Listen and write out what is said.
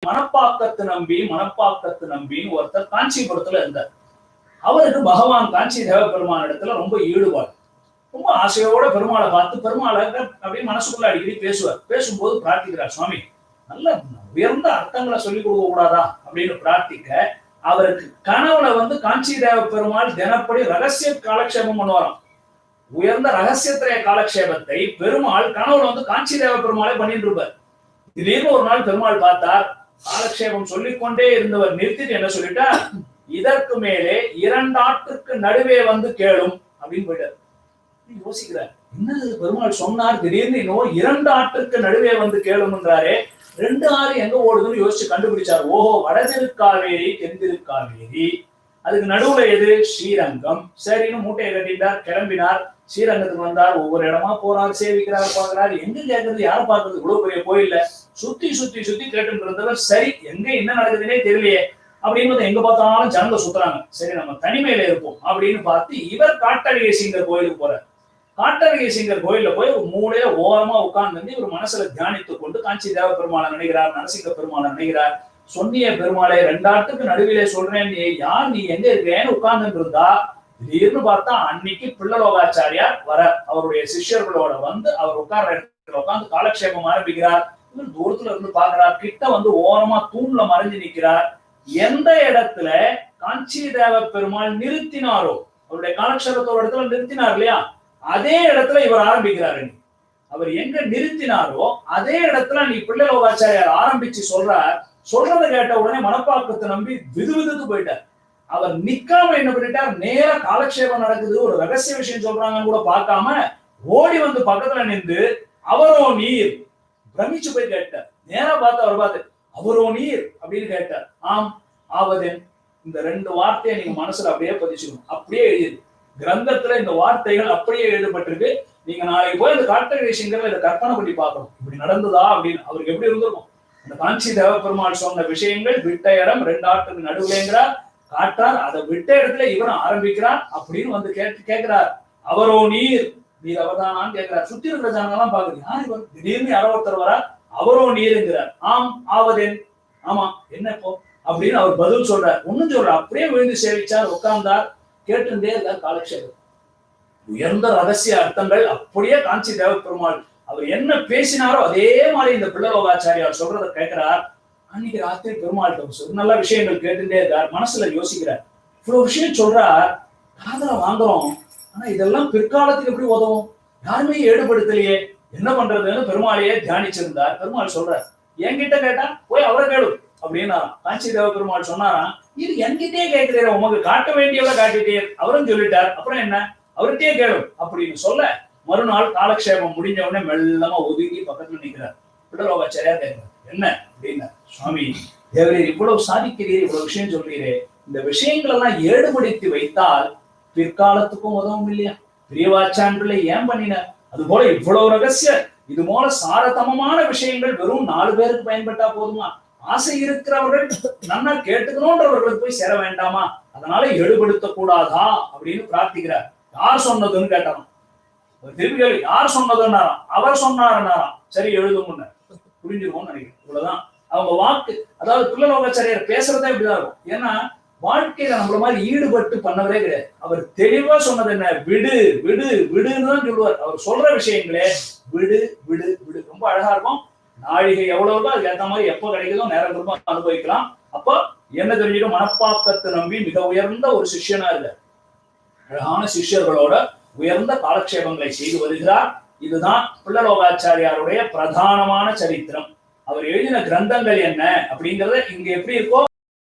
மணப்பாக்கத்து நம்பின்னு ஒருத்தர் காஞ்சிபுரத்துல இருந்தார். அவருக்கு பகவான் காஞ்சி தேவ பெருமான் இடத்துல ரொம்ப ஈடுபாடு. ரொம்ப ஆசையோட பெருமாளை பார்த்து பெருமாளை அப்படியே மனசுக்குள்ள அடிக்கடி பேசுவார். பேசும்போது பிரார்த்திக்கிறார், சுவாமி நல்ல உயர்ந்த அர்த்தங்களை சொல்லிக் கொடுக்க கூடாதா அப்படின்னு பிரார்த்திக்க, அவருக்கு கனவுல காஞ்சி தேவ பெருமாள் தினப்படி ரகசிய காலக்ஷேபம் பண்ணுவாராம். உயர்ந்த ரகசியத்திரைய காலக்ஷேபத்தை பெருமாள் கனவுல காஞ்சி தேவ பெருமாளை பண்ணிட்டு இருப்பார். திடீர்னு ஒரு நாள் பெருமாள் பார்த்தார், காலக்ஷேபம் சொல்லிக்கொண்டே இருந்தவர் நிறுத்திட்டு என்ன சொல்லிட்டார், இதற்கு மேலே 2 ஆற்றுக்கு நடுவே கேளும் அப்படின்னு போயிட்டார். யோசிக்கிறார், என்ன பெருமாள் சொன்னார், திடீர்னு இன்னும் 2 ஆற்றுக்கு நடுவே கேளும்ன்றாரே, 2 ஆறு எங்க ஓடுதுன்னு யோசிச்சு கண்டுபிடிச்சார். ஓஹோ, வடதிருக்காவேரி தென்திருக்காவேரி, அதுக்கு நடுவுல எது, ஸ்ரீரங்கம். சரின்னு மூட்டையை கட்டிட்டார், கிளம்பினார். ஸ்ரீரங்கத்துக்கு வந்தார், ஒவ்வொரு இடமா போறாரு, சேவிக்கிறார், பாக்குறாரு. எங்க கேட்கறது, யார பாக்குறது, இவ்வளவு பெரிய கோயில்ல சுத்தி சுத்தி சுத்தி கேட்டு இருந்தவர். சரி, எங்க என்ன நடக்குதுன்னே தெரியலையே அப்படின்னு எங்க பார்த்தாலும் ஜனங்க சுத்துறாங்க. சரி, நம்ம தனிமையில இருப்போம் அப்படின்னு பார்த்து இவர் காட்டழகிய சிங்கர் கோயிலுக்கு போறார். காட்டழகிய சிங்கர் கோயில்ல போய் ஒரு மூலையில ஓரமா உட்கார்ந்து இவர் மனசுல தியானித்துக் கொண்டு காஞ்சி தேவ பெருமாளை நினைக்கிறார், நரசிங்க பெருமாளை நினைக்கிறார். சொன்னிய பெருமாளை 2 ஆட்டுக்கு நடுவிலே சொல்றேன், நீ யார், நீ எங்க இருக்கேன்னு உட்கார்ந்து இருந்தா, திடீர்னு பார்த்தா அன்னைக்கு பிள்ளலோகாச்சாரியார் வர அவருடைய சிஷ்யர்களோட அவர் உட்கார்ற இடத்துல உட்கார்ந்து காலக்ஷேபம் ஆரம்பிக்கிறார். இவர் தூரத்துல இருந்து பாக்குறார், கிட்ட ஓரமா தூண்ல மறைஞ்சு நிற்கிறார். எந்த இடத்துல காஞ்சி தேவ பெருமாள் நிறுத்தினாரோ, அவருடைய காலக்ஷேபத்தோட இடத்துல நிறுத்தினார் இல்லையா, அதே இடத்துல இவர் ஆரம்பிக்கிறாரு. அவர் எங்க நிறுத்தினாரோ அதே இடத்துல நீ பிள்ளலோகாச்சாரியார் ஆரம்பிச்சு சொல்றதை கேட்ட உடனே மணப்பாக்கத்தை நம்பி விதுவிதுக்கு போயிட்டார். அவர் நிக்காம என்ன பண்ணிட்டார், நேர காலக்ஷேபம் நடக்குது, ஒரு ரகசிய விஷயம் சொல்றாங்கன்னு கூட பார்க்காம ஓடி பக்கத்துல நின்று அவரோ நீர் பிரமிச்சு போய் கேட்டார். நேரா அவர் பார்த்து அவரோ நீர் அப்படின்னு கேட்டார். ஆம் ஆவதேன். இந்த 2 வார்த்தையை நீங்க மனசுல அப்படியே பதிச்சுக்கணும். அப்படியே எழுதிரு கிரந்தத்துல, இந்த வார்த்தைகள் அப்படியே எழுதப்பட்டிருக்கு. நீங்க நாளைக்கு போய் இந்த காட்டழகிய சிங்கர்ல இதை கற்பனை பண்ணி பார்க்கணும், இப்படி நடந்ததா அப்படின்னு. அவருக்கு எப்படி இருந்திருக்கும், இந்த காஞ்சி தேவ பெருமாள் சொன்ன விஷயங்கள் விட்ட இடம் 2 ஆட்டுக்கு நடுவுலேங்கிறார், காட்டார். அதை விட்ட இடத்துல இவரும் ஆரம்பிக்கிறார். அப்படின்னு கேட்கிறார், அவரோ நீர் அவர்தானான்னு கேட்கிறார். சுத்தி இருக்கிற ஜனங்கெல்லாம் பாக்குது, யார் இவர், திடீர்னு யாரோ ஒருத்தர் வரா, அவரோ நீருங்கிறார். ஆம் ஆவதேன். ஆமா என்ன இப்போ அப்படின்னு அவர் பதில் சொல்றார். ஒண்ணும் சொல்றார், அப்படியே விழுந்து சேவிச்சார், உட்கார்ந்தார், கேட்டுட்டே இருக்கார் காலக்ஷேபம். உயர்ந்த ரகசிய அர்த்தங்கள் அப்படியே காஞ்சி தேவ பெருமாள் அவர் என்ன பேசினாரோ அதே மாதிரி இந்த பிள்ளலோகாச்சாரியார் சொல்றதை கேட்கிறார். அன்னைக்கு ராத்திரி பெருமாள்கிட்ட நல்ல விஷயங்கள் கேட்டுட்டே இருக்கார். மனசுல யோசிக்கிறார், இவ்வளவு விஷயம் சொல்றார், காதல வாங்குறோம், ஆனா இதெல்லாம் பிற்காலத்துக்கு எப்படி உதவும், யாருமே ஈடுபடுத்தலையே, என்ன பண்றதுன்னு பெருமாளையே தியானிச்சிருந்தார். பெருமாள் சொல்றார், என்கிட்ட கேட்டா போய் அவரை கேளு அப்படின்னாராம். காஞ்சி தேவ பெருமாள் சொன்னாராம், இது என்கிட்டே கேட்கிறீர, உமக்கு காட்ட வேண்டியவள காட்டிட்டே, அவரும் சொல்லிட்டார், அப்புறம் என்ன அவர்கிட்டயே கேளு அப்படின்னு சொல்ல, மறுநாள் காலக்ஷேபம் முடிஞ்ச உடனே மெல்லமா ஒதுங்கி பக்கத்துல நிற்கிறார். பிள்ளலோகாச்சாரியார் கேட்கிறார், என்ன அப்படின்னா, சுவாமி தேவரீர் இவ்வளவு சாதிக்கிறீர், இவ்வளவு விஷயம் சொல்றீரே, இந்த விஷயங்கள் எல்லாம் ஏடுபடுத்தி வைத்தால் பிற்காலத்துக்கும் உதவும் இல்லையா, பிரியவாச்சான் பிள்ளை ஏன் பண்ணினார், அது போல இவ்வளவு ரகசிய இது போல சாரதமமான விஷயங்கள் வெறும் 4 பேருக்கு பயன்பட்டா போதுமா, ஆசை இருக்கிறவர்கள் நன்னா கேட்டுக்கணும்ன்றவர்களுக்கு போய் சேர வேண்டாமா, அதனால எடுபடுத்த கூடாதா அப்படின்னு பிரார்த்திக்கிறார். யார் சொன்னதுன்னு கேட்டாராம். திருப்பி கேள்வி, யார் சொன்னதுன்னாராம், அவர் சொன்னாருன்னாராம். சரி எழுதும் புரிஞ்சுக்கோன்னு நினைக்கிறேன். இவ்வளவுதான் அவங்க வாக்கு. அதாவது பிள்ளலோகாச்சாரியார் பேசுறதே இப்படிதான் இருக்கும். ஏன்னா வாழ்க்கையில நம்மள மாதிரி ஈடுபட்டு பண்ணவரே கிடையாது. அவர் தெளிவா சொன்னது என்ன, விடு விடு விடுன்னு தான் சொல்லுவார். அவர் சொல்ற விஷயங்களே விடு விடு விடு ரொம்ப அழகா இருக்கும். நாழிகை எவ்வளவுதான் அதுக்கு ஏற்ற மாதிரி எப்போ கிடைக்குதோ நேரம் ரொம்ப அனுபவிக்கலாம். அப்போ என்ன தெரிஞ்சுக்கும், மணப்பாக்கத்தை நம்பி மிக உயர்ந்த ஒரு சிஷ்யனா இருக்க, அழகான சிஷ்யர்களோட உயர்ந்த காலக்ஷேபங்களை செய்து வருகிறார். இதுதான் பிள்ளலோகாச்சாரியாருடைய பிரதானமான சரித்திரம். அவர் எழுதின கிரந்தங்கள் என்ன அப்படிங்கறத இங்க எப்படி இருக்கோ